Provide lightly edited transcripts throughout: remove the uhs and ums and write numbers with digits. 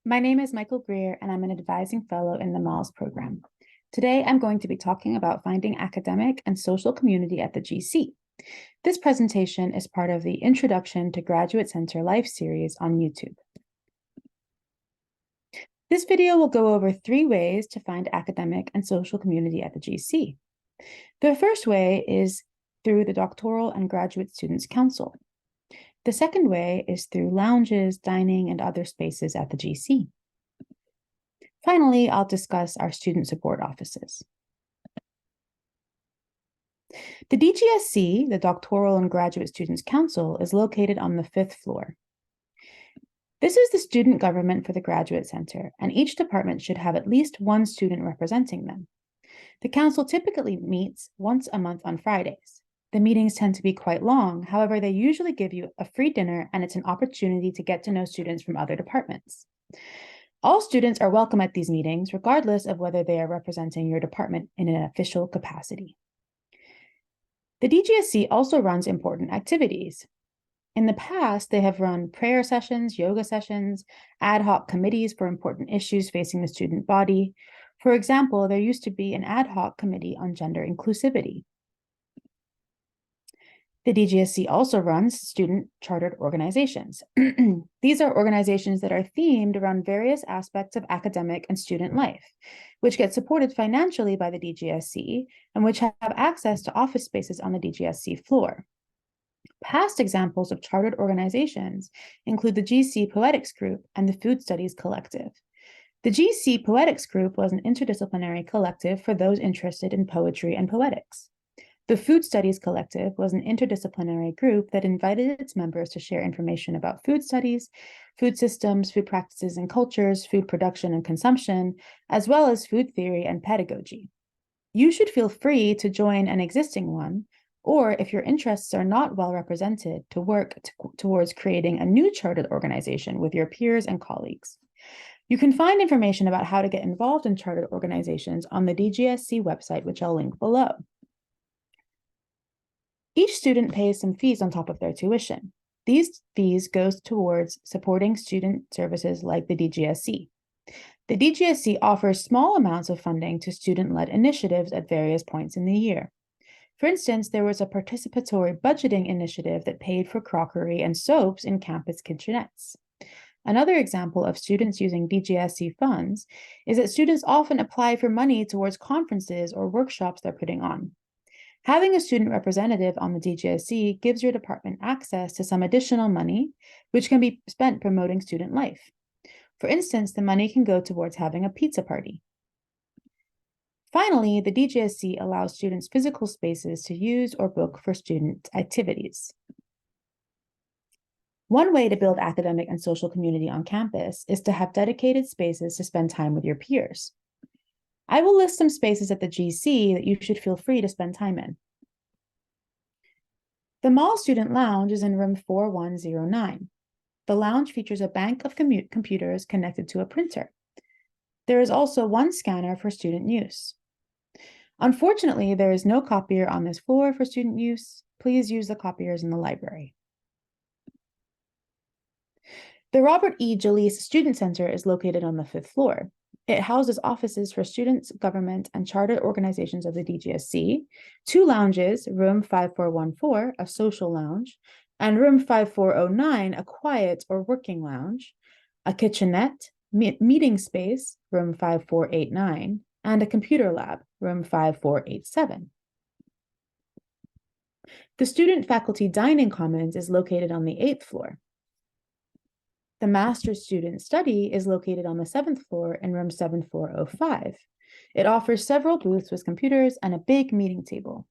My name is Michael Greer, and I'm an advising fellow in the MALS program. Today, I'm going to be talking about finding academic and social community at the GC. This presentation is part of the Introduction to Graduate Center Life series on YouTube. This video will go over 3 ways to find academic and social community at the GC. The first way is through the Doctoral and Graduate Students Council. The second way is through lounges, dining, and other spaces at the GC. Finally, I'll discuss our student support offices. The DGSC, the Doctoral and Graduate Students Council, is located on the 5th floor. This is the student government for the Graduate Center, and each department should have at least one student representing them. The council typically meets once a month on Fridays. The meetings tend to be quite long, however, they usually give you a free dinner, and it's an opportunity to get to know students from other departments. All students are welcome at these meetings, regardless of whether they are representing your department in an official capacity. The DGSC also runs important activities. In the past, they have run prayer sessions, yoga sessions, ad hoc committees for important issues facing the student body. For example, there used to be an ad hoc committee on gender inclusivity. The DGSC also runs student chartered organizations. These are organizations that are themed around various aspects of academic and student life, which get supported financially by the DGSC and which have access to office spaces on the DGSC floor. Past examples of chartered organizations include the GC Poetics Group and the Food Studies Collective. The GC Poetics Group was an interdisciplinary collective for those interested in poetry and poetics. The Food Studies Collective was an interdisciplinary group that invited its members to share information about food studies, food systems, food practices and cultures, food production and consumption, as well as food theory and pedagogy. You should feel free to join an existing one, or if your interests are not well represented, to work towards creating a new chartered organization with your peers and colleagues. You can find information about how to get involved in chartered organizations on the DGSC website, which I'll link below. Each student pays some fees on top of their tuition. These fees go towards supporting student services like the DGSC. The DGSC offers small amounts of funding to student-led initiatives at various points in the year. For instance, there was a participatory budgeting initiative that paid for crockery and soaps in campus kitchenettes. Another example of students using DGSC funds is that students often apply for money towards conferences or workshops they're putting on. Having a student representative on the DGSC gives your department access to some additional money, which can be spent promoting student life. For instance, the money can go towards having a pizza party. Finally, the DGSC allows students physical spaces to use or book for student activities. One way to build academic and social community on campus is to have dedicated spaces to spend time with your peers. I will list some spaces at the GC that you should feel free to spend time in. The Mall Student Lounge is in room 4109. The lounge features a bank of computers connected to a printer. There is also one scanner for student use. Unfortunately, there is no copier on this floor for student use. Please use the copiers in the library. The Robert E. Jalise Student Center is located on the 5th floor. It houses offices for students, government, and chartered organizations of the DGSC, 2 lounges, room 5414, a social lounge, and room 5409, a quiet or working lounge, a kitchenette, meeting space, room 5489, and a computer lab, room 5487. The Student Faculty Dining Commons is located on the 8th floor. The Master's Student Study is located on the 7th floor in room 7405. It offers several booths with computers and a big meeting table.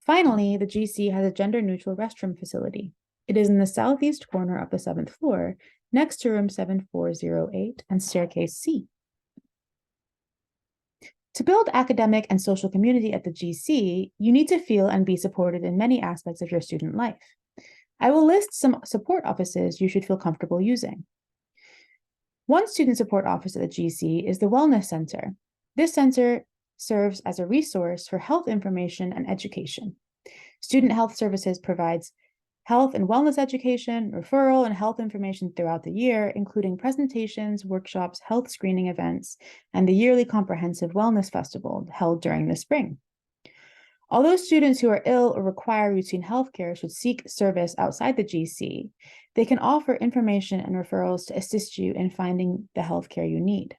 Finally, the GC has a gender-neutral restroom facility. It is in the southeast corner of the 7th floor, next to room 7408 and staircase C. To build academic and social community at the GC, you need to feel and be supported in many aspects of your student life. I will list some support offices you should feel comfortable using. One student support office at the GC is the Wellness Center. This center serves as a resource for health information and education. Student Health Services provides health and wellness education, referral, and health information throughout the year, including presentations, workshops, health screening events, and the yearly comprehensive wellness festival held during the spring. Although students who are ill or require routine healthcare should seek service outside the GC, they can offer information and referrals to assist you in finding the healthcare you need.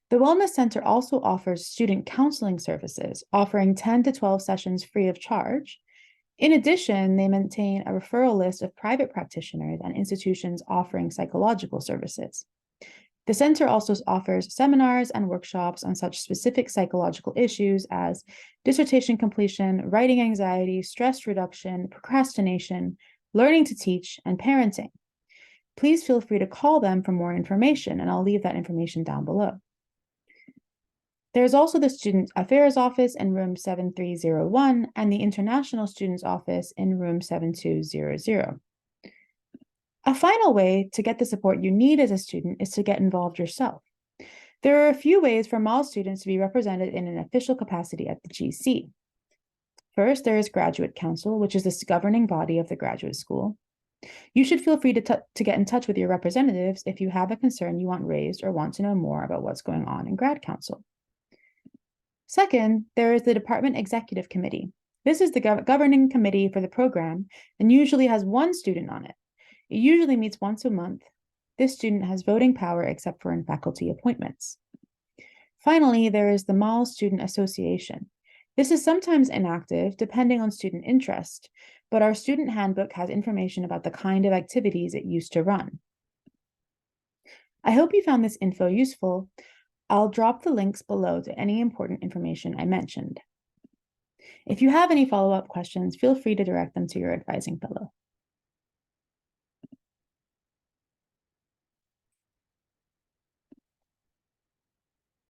The Wellness Center also offers student counseling services, offering 10 to 12 sessions free of charge. In addition, they maintain a referral list of private practitioners and institutions offering psychological services. The center also offers seminars and workshops on such specific psychological issues as dissertation completion, writing anxiety, stress reduction, procrastination, learning to teach, and parenting. Please feel free to call them for more information, and I'll leave that information down below. There's also the Student Affairs Office in room 7301 and the International Students Office in room 7200. A final way to get the support you need as a student is to get involved yourself. There are a few ways for MAL students to be represented in an official capacity at the GC. First, there is Graduate Council, which is the governing body of the graduate school. You should feel free to get in touch with your representatives if you have a concern you want raised or want to know more about what's going on in Grad Council. Second, there is the Department Executive Committee. This is the governing committee for the program and usually has one student on it. It usually meets once a month. This student has voting power except for in faculty appointments. Finally, there is the MAL Student Association. This is sometimes inactive depending on student interest, but our student handbook has information about the kind of activities it used to run. I hope you found this info useful. I'll drop the links below to any important information I mentioned. If you have any follow-up questions, feel free to direct them to your advising fellow.